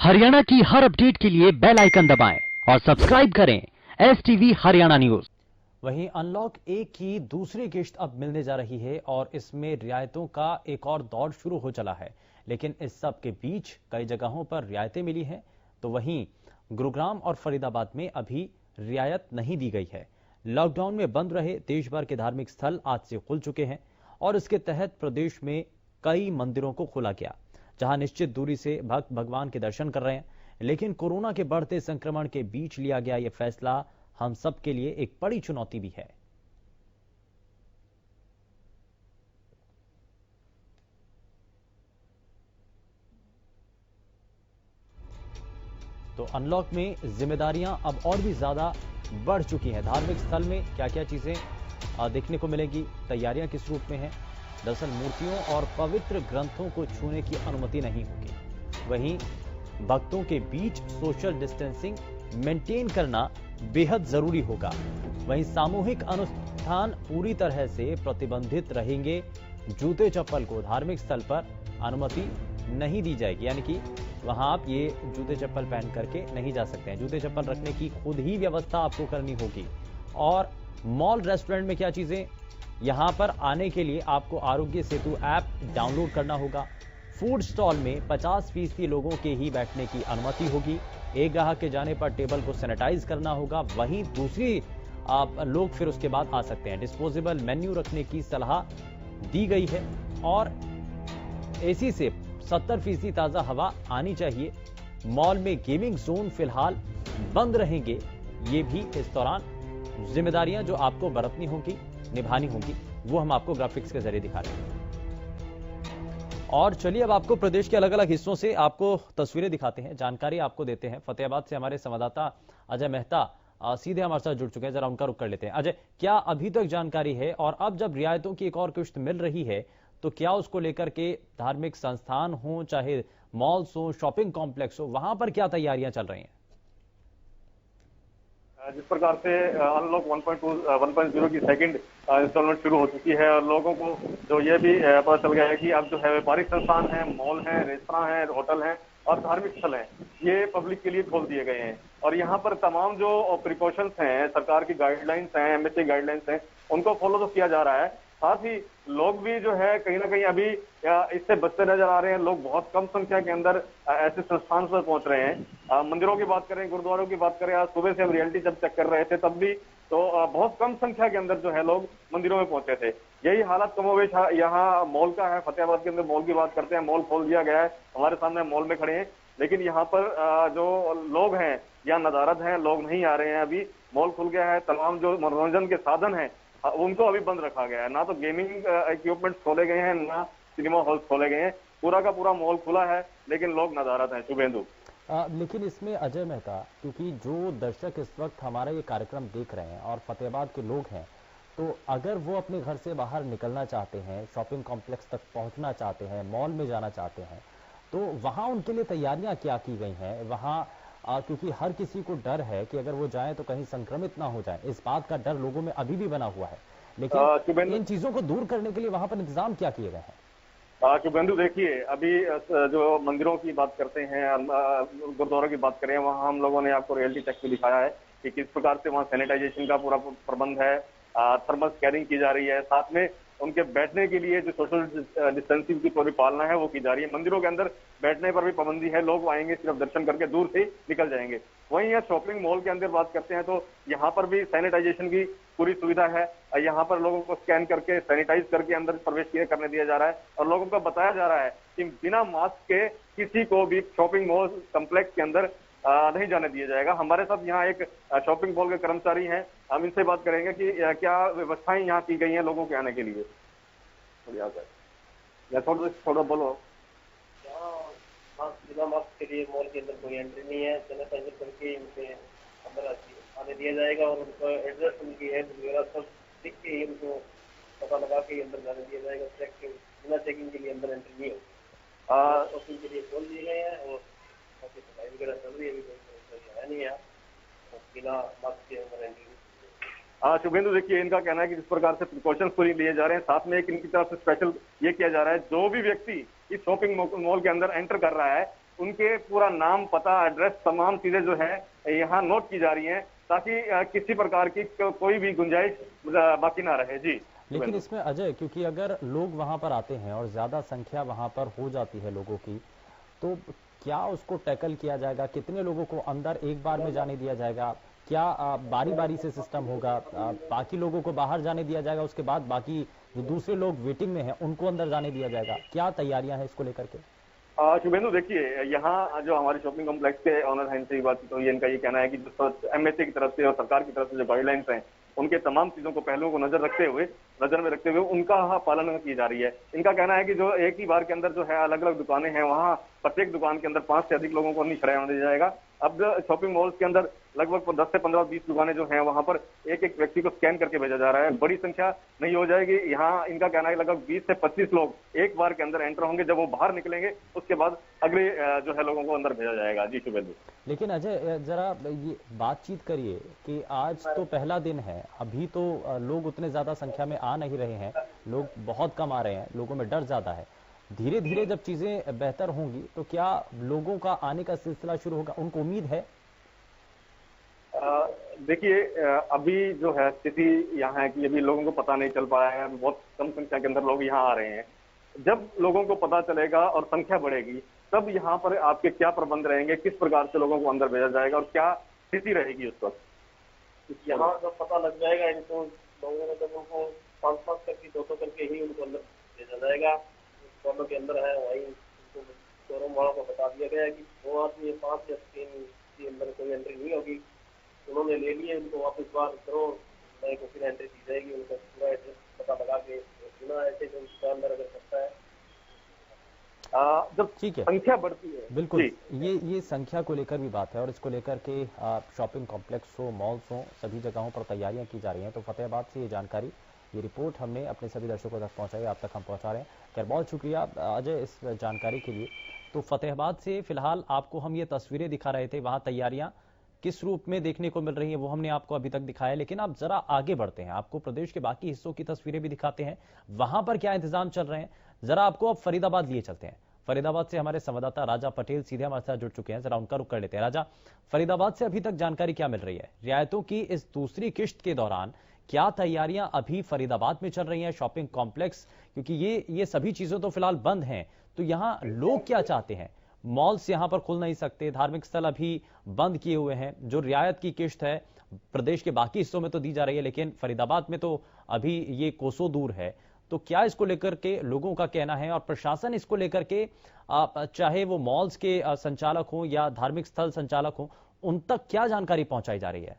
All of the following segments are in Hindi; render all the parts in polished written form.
हरियाणा की हर अपडेट के लिए बेल आइकन दबाएं और सब्सक्राइब करें STV हरियाणा न्यूज। वहीं अनलॉक 1 की दूसरी किश्त अब मिलने जा रही है और इसमें रियायतों का एक और दौर शुरू हो चला है। लेकिन इस सब के बीच कई जगहों पर रियायतें मिली हैं, तो वहीं गुरुग्राम और फरीदाबाद में अभी रियायत नहीं दी गई है। लॉकडाउन में बंद रहे देश भर के धार्मिक स्थल आज से खुल चुके हैं और इसके तहत प्रदेश में कई मंदिरों को खोला गया, जहां निश्चित दूरी से भक्त भगवान के दर्शन कर रहे हैं। लेकिन कोरोना के बढ़ते संक्रमण के बीच लिया गया यह फैसला हम सब के लिए एक बड़ी चुनौती भी है। तो अनलॉक में जिम्मेदारियां अब और भी ज्यादा बढ़ चुकी हैं। धार्मिक स्थल में क्या क्या चीजें देखने को मिलेगी, तैयारियां किस रूप में हैं। दरअसल मूर्तियों और पवित्र ग्रंथों को छूने की अनुमति नहीं होगी। वहीं भक्तों के बीच सोशल डिस्टेंसिंग मेंटेन करना बेहद जरूरी होगा। वहीं सामूहिक अनुष्ठान पूरी तरह से प्रतिबंधित रहेंगे। जूते चप्पल को धार्मिक स्थल पर अनुमति नहीं दी जाएगी, यानी कि वहां आप ये जूते चप्पल पहन करके नहीं जा सकते हैं। जूते चप्पल रखने की खुद ही व्यवस्था आपको करनी होगी। और मॉल रेस्टोरेंट में क्या चीजें, यहां पर आने के लिए आपको आरोग्य सेतु ऐप डाउनलोड करना होगा। फूड स्टॉल में 50% लोगों के ही बैठने की अनुमति होगी। एक ग्राहक के जाने पर टेबल को सैनिटाइज करना होगा। वहीं दूसरी लोग फिर उसके बाद आ सकते हैं। डिस्पोजेबल मेन्यू रखने की सलाह दी गई है और एसी से 70% ताजा हवा आनी चाहिए। मॉल में गेमिंग जोन फिलहाल बंद रहेंगे। ये भी इस दौरान जिम्मेदारियां जो आपको बरतनी होगी, निभानी होगी, वो हम आपको ग्राफिक्स के जरिए दिखा रहे हैं। और चलिए अब आपको प्रदेश के अलग अलग हिस्सों से आपको तस्वीरें दिखाते हैं, जानकारी आपको देते हैं। फतेहाबाद से हमारे संवाददाता अजय मेहता सीधे हमारे साथ जुड़ चुके हैं, जरा उनका रुख कर लेते हैं। अजय, क्या अभी तक जानकारी है और अब जब रियायतों की एक और किश्त मिल रही है तो क्या उसको लेकर के धार्मिक संस्थान हो, चाहे मॉल्स हो, शॉपिंग कॉम्प्लेक्स हो, वहां पर क्या तैयारियां चल रही हैं? जिस प्रकार से अनलॉक 1.0 की सेकंड इंस्टॉलमेंट शुरू हो चुकी है और लोगों को जो ये भी पता चल गया है कि अब जो है व्यापारिक संस्थान है, मॉल हैं, रेस्तरां हैं, होटल हैं और धार्मिक स्थल हैं, ये पब्लिक के लिए खोल दिए गए हैं। और यहाँ पर तमाम जो प्रिकॉशंस हैं, सरकार की गाइडलाइंस हैं, MHA गाइडलाइंस हैं, उनको फॉलो तो किया जा रहा है। साथ ही लोग भी जो है कहीं ना कहीं अभी इससे बचते नजर आ रहे हैं। लोग बहुत कम संख्या के अंदर ऐसे संस्थान पर पहुंच रहे हैं। मंदिरों की बात करें, गुरुद्वारों की बात करें, आज सुबह से हम रियलिटी जब चेक कर रहे थे तब भी तो बहुत कम संख्या के अंदर जो है लोग मंदिरों में पहुंचे थे। यही हालत कमोवेश यहाँ मॉल का है। फतेहाबाद के अंदर मॉल की बात करते हैं, मॉल खोल दिया गया है, हमारे सामने मॉल में खड़े हैं, लेकिन यहाँ पर जो लोग हैं या नदारद हैं, लोग नहीं आ रहे हैं। अभी मॉल खुल गया है, तमाम जो मनोरंजन के साधन हैं उनको अभी बंद रखा गया है। ना तो गेमिंग इक्विपमेंट्स खोले गए हैं, ना सिनेमा हॉल्स खोले गए हैं। पूरा का पूरा मॉल खुला है, लेकिन लोग नदारद हैं। शुभेंदु, लेकिन इसमें अजय मेहता, क्योंकि जो दर्शक इस वक्त हमारा ये कार्यक्रम देख रहे हैं और फतेहाबाद के लोग हैं, तो अगर वो अपने घर से बाहर निकलना चाहते हैं, शॉपिंग कॉम्प्लेक्स तक पहुंचना चाहते हैं, मॉल में जाना चाहते हैं, तो वहां उनके लिए तैयारियां क्या की गई हैं? वहां क्योंकि हर किसी को डर है कि अगर वो जाए तो कहीं संक्रमित ना हो जाए, इस बात का डर लोगों में अभी भी बना हुआ है। लेकिन इन चीजों को दूर करने के लिए वहां पर इंतजाम क्या किए गए हैं? शुभेंदु, देखिए अभी जो मंदिरों की बात करते हैं, गुरुद्वारों की बात करें, वहाँ हम लोगों ने आपको रियलिटी चेक भी दिखाया है कि किस प्रकार से वहाँ सैनिटाइजेशन का पूरा प्रबंध है, थर्मल स्कैनिंग की जा रही है। साथ में उनके बैठने के लिए जो सोशल डिस्टेंसिंग की पूरी पालना है वो की जा रही है। मंदिरों के अंदर बैठने पर भी पाबंदी है, लोग आएंगे सिर्फ दर्शन करके दूर से निकल जाएंगे। वहीं यहाँ शॉपिंग मॉल के अंदर बात करते हैं तो यहाँ पर भी सैनिटाइजेशन की पूरी सुविधा है। यहाँ पर लोगों को स्कैन करके सैनिटाइज करके अंदर प्रवेश करने दिया जा रहा है और लोगों को बताया जा रहा है कि बिना मास्क के किसी को भी शॉपिंग मॉल कम्प्लेक्स के अंदर नहीं जाने दिया जाएगा। हमारे साथ यहाँ एक शॉपिंग मॉल के कर्मचारी हैं, हम इनसे बात करेंगे कि क्या व्यवस्थाएं यहाँ की गई हैं लोगों के आने के लिए। थोड़ा बोलो। बिना मास्क के लिए मॉल के अंदर कोई एंट्री नहीं है। सैनिटाइजर करके उनके अंदर आने दिया जाएगा और उनको एड्रेस, उनकी हेल्थ वगैरह सब लिख के ही उनको पता लगा के अंदर जाने दिया जाएगा। बिना चेकिंग के लिए अंदर एंट्री नहीं हो। शॉपिंग के लिए खोल दिए गए हैं और सफाई वगैरह चल रही है, अभी कोई है नहीं है, बिना मास्क के अंदर एंट्री। शुभेंदु, देखिए इनका कहना है कि जिस प्रकार से प्रिकॉशंस पूरी लिए जा रहे हैं, साथ में एक इनकी तरफ से स्पेशल ये किया जा रहा है, जो भी व्यक्ति इस शॉपिंग मॉल के अंदर एंटर कर रहा है उनके पूरा नाम, पता, एड्रेस, तमाम चीजें जो है यहाँ नोट की जा रही हैं, ताकि किसी प्रकार की कोई भी गुंजाइश बाकी ना रहे। जी। लेकिन इसमें अजय, क्योंकि अगर लोग वहां पर आते हैं और ज्यादा संख्या वहां पर हो जाती है लोगों की, तो क्या उसको टैकल किया जाएगा? कितने लोगों को अंदर एक बार में जाने दिया जाएगा? क्या बारी बारी से सिस्टम होगा? बाकी लोगों को बाहर जाने दिया जाएगा, उसके बाद बाकी जो दूसरे लोग वेटिंग में हैं उनको अंदर जाने दिया जाएगा? क्या तैयारियां हैं इसको लेकर के? शुभेंदु, देखिए, यहाँ जो हमारे शॉपिंग कॉम्प्लेक्स के ऑनर हैं, इनसे बात हुई, इनका ये कहना है कि जो एमएसए की तरफ से और सरकार की तरफ से जो गाइडलाइंस हैं, उनके तमाम चीजों को, पहलुओं को नजर में रखते हुए उनका पालन की जा रही है। इनका कहना है कि जो एक ही बार के अंदर जो है अलग अलग दुकानें हैं, वहाँ प्रत्येक दुकान के अंदर 5 से अधिक लोगों को नहीं खड़ा होने दिया जाएगा। अब शॉपिंग मॉल्स के अंदर लगभग 10 से 15, 20 दुकानें जो हैं, वहां पर एक एक व्यक्ति को स्कैन करके भेजा जा रहा है। बड़ी संख्या नहीं हो जाएगी। यहाँ इनका कहना है लगभग 20 से 25 लोग एक बार के अंदर एंटर होंगे। जब वो बाहर निकलेंगे उसके बाद अगले जो है लोगों को अंदर भेजा जाएगा। जी शुभेंदु। लेकिन अजय, जरा ये बातचीत करिए कि आज तो पहला दिन है, अभी तो लोग उतने ज्यादा संख्या में आ नहीं रहे हैं, लोग बहुत कम आ रहे हैं, लोगों में डर ज्यादा है। धीरे धीरे जब चीजें बेहतर होंगी तो क्या लोगों का आने का सिलसिला शुरू होगा? उनको उम्मीद है? देखिए, अभी जो है स्थिति यहाँ है कि अभी लोगों को पता नहीं चल पाया है। बहुत कम संख्या के अंदर लोग यहाँ आ रहे हैं। जब लोगों को पता चलेगा और संख्या बढ़ेगी, तब यहाँ पर आपके क्या प्रबंध रहेंगे, किस प्रकार से लोगों को अंदर भेजा जाएगा और क्या स्थिति रहेगी उस वक्त, यहाँ जब पता लग जाएगा इनको, लोगों को जब उनको 5-5 करके 2-2 करके ही उनको अंदर भेजा जाएगा। दोनों के अंदर है वही शोरूम वालों को बता दिया गया है कि 2 आदमी 5 या 3 के अंदर कोई एंट्री नहीं होगी। उन्होंने ले लिए, उनको वापस बाहर करो, नए को फिर एंट्री दी जाएगी। उनका पूरा एड्रेस पता लगा के बिना ऐसे जो दुकानदार अगर करता है। जब ठीक है, संख्या बढ़ती है, बिल्कुल ये संख्या को लेकर भी बात है और इसको लेकर के शॉपिंग कॉम्प्लेक्स हो, मॉल्स हो, सभी जगहों पर तैयारियां की जा रही हैं। तो फतेहाबाद से ये जानकारी, ये रिपोर्ट हमने अपने सभी दर्शकों तक पहुंचाई, आप तक हम पहुंचा रहे हैं। खैर, बहुत शुक्रिया अजय इस जानकारी के लिए। तो फतेहाबाद से फिलहाल आपको हम ये तस्वीरें दिखा रहे थे, वहां तैयारियां किस रूप में देखने को मिल रही है वो हमने आपको अभी तक दिखाया। लेकिन आप जरा आगे बढ़ते हैं, आपको प्रदेश के बाकी हिस्सों की तस्वीरें भी दिखाते हैं, वहां पर क्या इंतजाम चल रहे हैं। जरा आपको अब फरीदाबाद लिए चलते हैं। फरीदाबाद से हमारे संवाददाता राजा पटेल सीधे हमारे साथ जुड़ चुके हैं, जरा उनका रुख कर लेते हैं। राजा, फरीदाबाद से अभी तक जानकारी क्या मिल रही है? रियायतों की इस दूसरी किश्त के दौरान क्या तैयारियां अभी फरीदाबाद में चल रही हैं? शॉपिंग कॉम्प्लेक्स, क्योंकि ये सभी चीजें तो फिलहाल बंद हैं, तो यहाँ लोग क्या चाहते हैं? मॉल्स यहां पर खुल नहीं सकते, धार्मिक स्थल अभी बंद किए हुए हैं। जो रियायत की किश्त है प्रदेश के बाकी हिस्सों में तो दी जा रही है, लेकिन फरीदाबाद में तो अभी ये कोसों दूर है। तो क्या इसको लेकर के लोगों का कहना है और प्रशासन इसको लेकर के चाहे वो मॉल्स के संचालक हो या धार्मिक स्थल संचालक हो, उन तक क्या जानकारी पहुंचाई जा रही है?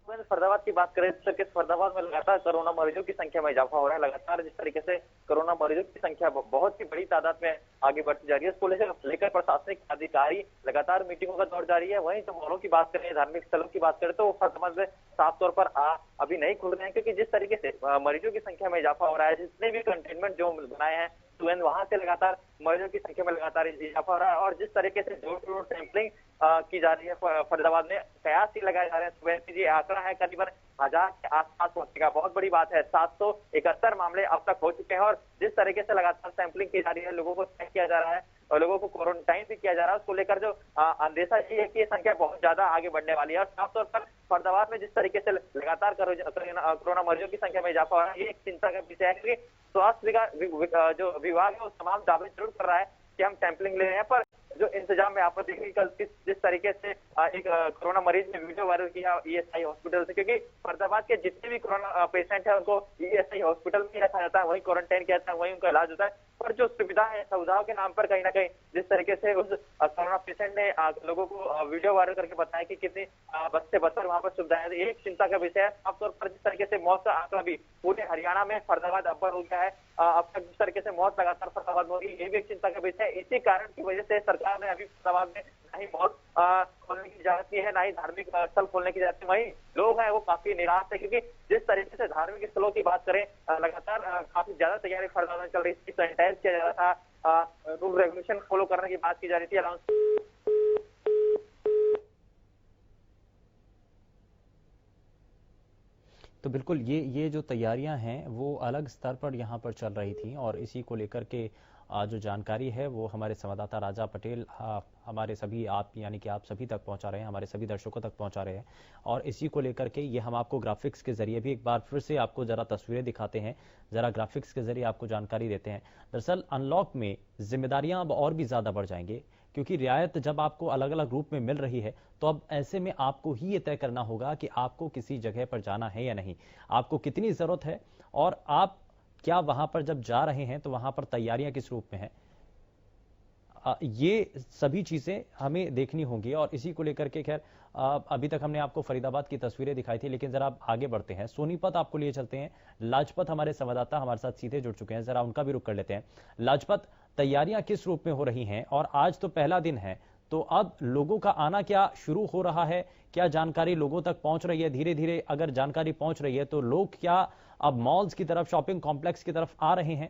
फरीदाबाद की बात करें तो फरीदाबाद में लगातार कोरोना मरीजों की संख्या में इजाफा हो रहा है। लगातार जिस तरीके से कोरोना मरीजों की संख्या बहुत ही बड़ी तादाद में आगे बढ़ती जा रही है, इसको लेकर प्रशासनिक अधिकारी लगातार मीटिंगों का दौर जारी है। वहीं जब मॉलों की बात करें, धार्मिक स्थलों की बात करें, तो फरीदाबाद में साफ तौर पर अभी नहीं खुल रहे हैं, क्योंकि जिस तरीके से मरीजों की संख्या में इजाफा हो रहा है, जितने भी कंटेनमेंट जोन बनाए हैं वहां से लगातार मरीजों की संख्या में लगातार इजाफा हो रहा है। और जिस तरीके से डोर टू डोर सैंपलिंग की जा रही है फरीदाबाद में, कयास ही लगाए जा रहे हैं। सुबह जी आंकड़ा है करीबन 1000 के आसपास पहुंचेगा। बहुत बड़ी बात है, 771 मामले अब तक हो चुके हैं। और जिस तरीके से लगातार सैंपलिंग की जा रही है, लोगों को चेक किया जा रहा है और लोगों को क्वारंटाइन भी किया जा रहा है, उसको लेकर जो अंदेशा ये है कि ये संख्या बहुत ज्यादा आगे बढ़ने वाली है। और साफ तौर पर फरीदाबाद में जिस तरीके से लगातार कोरोना मरीजों की संख्या में इजाफा हो रहा है, ये एक चिंता का विषय है, क्योंकि स्वास्थ्य जो विभाग है वो तमाम दावे जरूर कर रहा है कि हम सैंपलिंग ले रहे हैं, पर जो इंतजाम में आप देखिए कल जिस तरीके से एक कोरोना मरीज ने वीडियो वायरल किया ईएसआई हॉस्पिटल से, क्योंकि फरीदाबाद के जितने भी कोरोना पेशेंट है उनको ईएसआई हॉस्पिटल में रखा जाता है, वहीं क्वारंटाइन किया जाता है, वहीं उनका इलाज होता है। पर जो सुविधा है, सुविधाओं के नाम पर कहीं ना कहीं जिस तरीके से उस कोरोना पेशेंट ने लोगों को वीडियो वायरल करके बताया कि कितनी बद से बदतर वहां पर सुविधाएं, तो एक चिंता का विषय है। आमतौर पर जिस तरीके से मौत का आंकड़ा भी पूरे हरियाणा में फरीदाबाद अव्वल हो गया है, अब तक जिस तरीके से मौत लगातार फरीदाबाद में हो रही है, ये भी एक चिंता का विषय है। इसी कारण की वजह से सरकार ने अभी फरीदाबाद में ना ही मॉल खोलने की इजाजत की है, ना ही धार्मिक स्थल खोलने की इजाजत है। वहीं लोग हैं वो काफी निराश है, क्योंकि जिस तरीके से धार्मिक स्थलों की बात करें, लगातार काफी ज्यादा तैयारी फरीदाबाद में चल रही थी, सैनिटाइज किया जा रहा था, रूल रेगुलेशन फॉलो करने की बात की जा रही थी, अनाउंस। तो बिल्कुल ये जो तैयारियां हैं वो अलग स्तर पर यहाँ पर चल रही थी और इसी को लेकर के जो जानकारी है वो हमारे संवाददाता राजा पटेल हमारे सभी आप यानी कि आप सभी तक पहुंचा रहे हैं, हमारे सभी दर्शकों तक पहुंचा रहे हैं। और इसी को लेकर के ये हम आपको ग्राफिक्स के जरिए भी एक बार फिर से आपको जरा तस्वीरें दिखाते हैं, जरा ग्राफिक्स के जरिए आपको जानकारी देते हैं। दरअसल अनलॉक में जिम्मेदारियां अब और भी ज्यादा बढ़ जाएंगे, क्योंकि रियायत जब आपको अलग अलग रूप में मिल रही है तो अब ऐसे में आपको ही ये तय करना होगा कि आपको किसी जगह पर जाना है या नहीं, आपको कितनी जरूरत है और आप क्या वहां पर जब जा रहे हैं तो वहां पर तैयारियां किस रूप में हैं। ये सभी चीजें हमें देखनी होंगी। और इसी को लेकर के खैर अभी तक हमने आपको फरीदाबाद की तस्वीरें दिखाई थी, लेकिन जरा आप आगे बढ़ते हैं, सोनीपत आपको लिए चलते हैं। लाजपत हमारे संवाददाता हमारे साथ सीधे जुड़ चुके हैं, जरा उनका भी रुख कर लेते हैं। लाजपत, तैयारियां किस रूप में हो रही हैं और आज तो पहला दिन है, तो अब लोगों का आना क्या शुरू हो रहा है, क्या जानकारी लोगों तक पहुंच रही है? धीरे धीरे अगर जानकारी पहुंच रही है तो लोग क्या अब मॉल्स की तरफ, शॉपिंग कॉम्प्लेक्स की तरफ आ रहे हैं?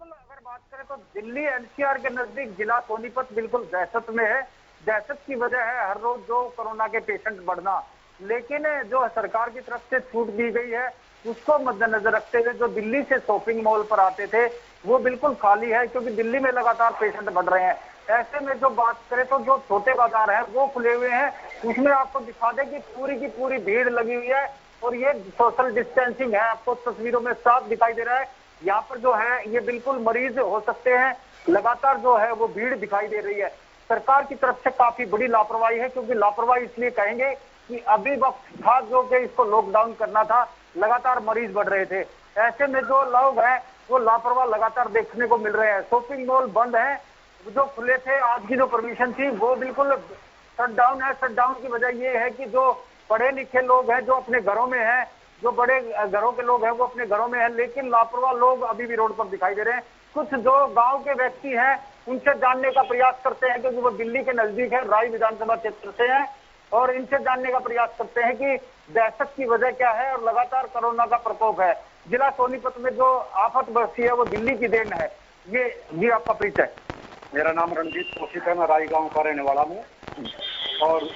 अगर बात करें तो दिल्ली एनसीआर के नजदीक जिला सोनीपत बिल्कुल दहशत में है। दहशत की वजह है हर रोज जो कोरोना के पेशेंट बढ़ना, लेकिन जो सरकार की तरफ से छूट दी गई है उसको मद्देनजर रखते हुए जो दिल्ली से शॉपिंग मॉल पर आते थे वो बिल्कुल खाली है, क्योंकि दिल्ली में लगातार पेशेंट बढ़ रहे हैं। ऐसे में जो बात करें तो जो छोटे बाजार हैं वो खुले हुए हैं, उसमें आपको दिखा दें कि पूरी की पूरी भीड़ लगी हुई है और ये सोशल डिस्टेंसिंग है, आपको तस्वीरों में साफ दिखाई दे रहा है। यहाँ पर जो है ये बिल्कुल मरीज हो सकते हैं, लगातार जो है वो भीड़ दिखाई दे रही है। सरकार की तरफ से काफी बड़ी लापरवाही है, क्योंकि लापरवाही इसलिए कहेंगे कि अभी वक्त था जो कि इसको लॉकडाउन करना था, लगातार मरीज बढ़ रहे थे। ऐसे में जो लोग हैं वो लापरवाह लगातार देखने को मिल रहे हैं। शॉपिंग मॉल बंद है, जो खुले थे आज की जो परमिशन थी वो बिल्कुल शटडाउन है। शटडाउन की वजह ये है कि जो पढ़े लिखे लोग हैं जो अपने घरों में हैं, जो बड़े घरों के लोग हैं वो अपने घरों में हैं, लेकिन लापरवाह लोग अभी भी रोड पर दिखाई दे रहे हैं। कुछ जो गांव के व्यक्ति हैं उनसे जानने का प्रयास करते हैं, क्योंकि वो दिल्ली के नजदीक है, राय विधानसभा क्षेत्र से हैं, और इनसे जानने का प्रयास करते हैं कि दहशत की वजह क्या है और लगातार कोरोना का प्रकोप है। जिला सोनीपत में जो आफत बरसी है वो दिल्ली की देन है। ये आपका परिचय? मेरा नाम रणजीत कौशिक है, मैं राई गांव का रहने वाला हूँ। और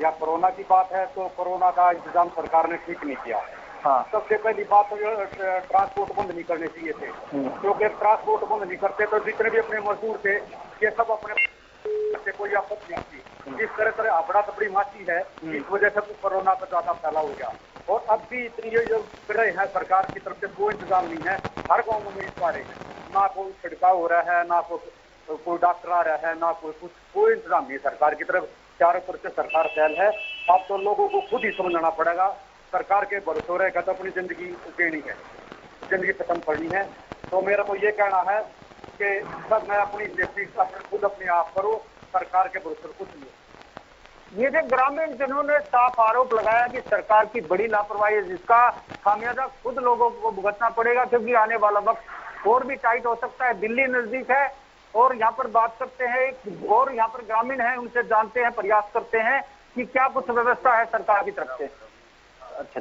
या कोरोना की बात है तो कोरोना का इंतजाम सरकार ने ठीक नहीं किया। हाँ, सबसे पहली बात तो ट्रांसपोर्ट बंद नहीं करने चाहिए थे, क्योंकि ट्रांसपोर्ट बंद नहीं करते तो जितने भी अपने मजदूर थे ये सब अपने से कोई आपत्ति नहीं थी। जिस तरह अफड़ा तफड़ी माची है इस वजह से कोरोना का ज्यादा फैलाव हो गया। और अब भी इतनी ये जो कर रहे हैं सरकार की तरफ से कोई इंतजाम नहीं है, हर गाँव में मरीज पा रहे हैं, ना कोई छिड़काव हो रहा है, ना कोई डॉक्टर आ रहा है, ना कोई इंतजाम नहीं है सरकार की तरफ। चारों तरफ से सरकार फैल है। अब तो लोगों को खुद ही समझना पड़ेगा, सरकार के भरोसे रहेगा तो अपनी जिंदगी देनी है, जिंदगी खत्म करनी है। तो मेरा तो ये कहना है कि सब मैं अपनी सेफ्टी खुद अपने आप करो, सरकार के भरोसे कुछ नहीं। ये थे ग्रामीण जिन्होंने साफ आरोप लगाया कि सरकार की बड़ी लापरवाही है, जिसका खामियाजा खुद लोगों को भुगतना पड़ेगा, क्योंकि आने वाला वक्त और भी टाइट हो सकता है। दिल्ली नजदीक है और यहाँ पर बात करते हैं और यहाँ पर ग्रामीण हैं, उनसे जानते हैं, प्रयास करते हैं कि क्या कुछ व्यवस्था है सरकार की तरफ से। अच्छा,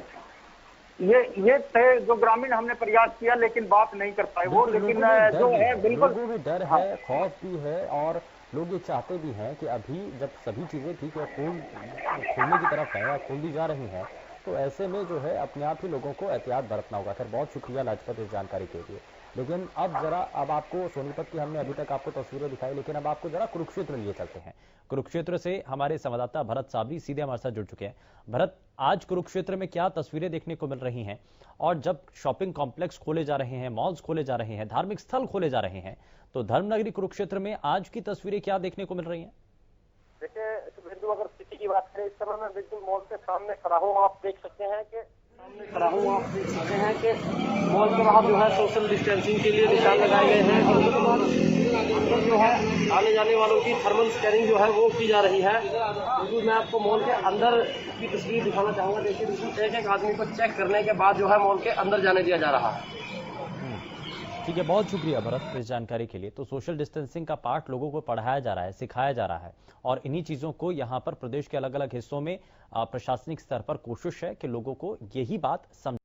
ये थे जो ग्रामीण, हमने प्रयास किया लेकिन बात नहीं कर पाए वो, लेकिन जो है बिल्कुल लोगों में डर है, खौफ भी है, और लोग ये चाहते भी हैं कि अभी जब सभी चीजें ठीक है, खुलने की तरफ है, खुल भी जा रही हैं, तो ऐसे में जो है अपने आप ही लोगों को एहतियात बरतना होगा। खैर बहुत शुक्रिया लाजपत इस जानकारी के लिए। लेकिन अब आपको सोनीपत की हमने अभी तक आपको तस्वीरें दिखाई, लेकिन अब आपको जरा कुरुक्षेत्र लिए चलते हैं। कुरुक्षेत्र से हमारे संवाददाता भरत साबरी सीधे हमारे साथ जुड़ चुके हैं। भरत, आज कुरुक्षेत्र में क्या तस्वीरें देखने को मिल रही हैं, और जब शॉपिंग कॉम्प्लेक्स खोले जा रहे हैं, मॉल्स खोले जा रहे हैं, धार्मिक स्थल खोले जा रहे हैं, तो धर्मनगरी कुरुक्षेत्र में आज की तस्वीरें क्या देखने को मिल रही हैं? देखिए बिंदु, अगर स्थिति की बात करें इस समय मैं बिल्कुल मॉल के सामने खड़ा हूँ। आप देख सकते हैं कि मॉल के बाहर जो है सोशल डिस्टेंसिंग के लिए निशान लगाए गए हैं। अंदर जो है आने जाने वालों की थर्मल स्कैनिंग जो है वो की जा रही है। बिल्कुल मैं आपको मॉल के अंदर की तस्वीर दिखाना चाहूंगा। देखिए बिल्कुल एक आदमी को चेक करने के बाद जो है मॉल के अंदर जाने दिया जा रहा है। ठीक है, बहुत शुक्रिया भरत इस जानकारी के लिए। तो सोशल डिस्टेंसिंग का पाठ लोगों को पढ़ाया जा रहा है, सिखाया जा रहा है, और इन्हीं चीजों को यहाँ पर प्रदेश के अलग अलग हिस्सों में प्रशासनिक स्तर पर कोशिश है कि लोगों को यही बात समझ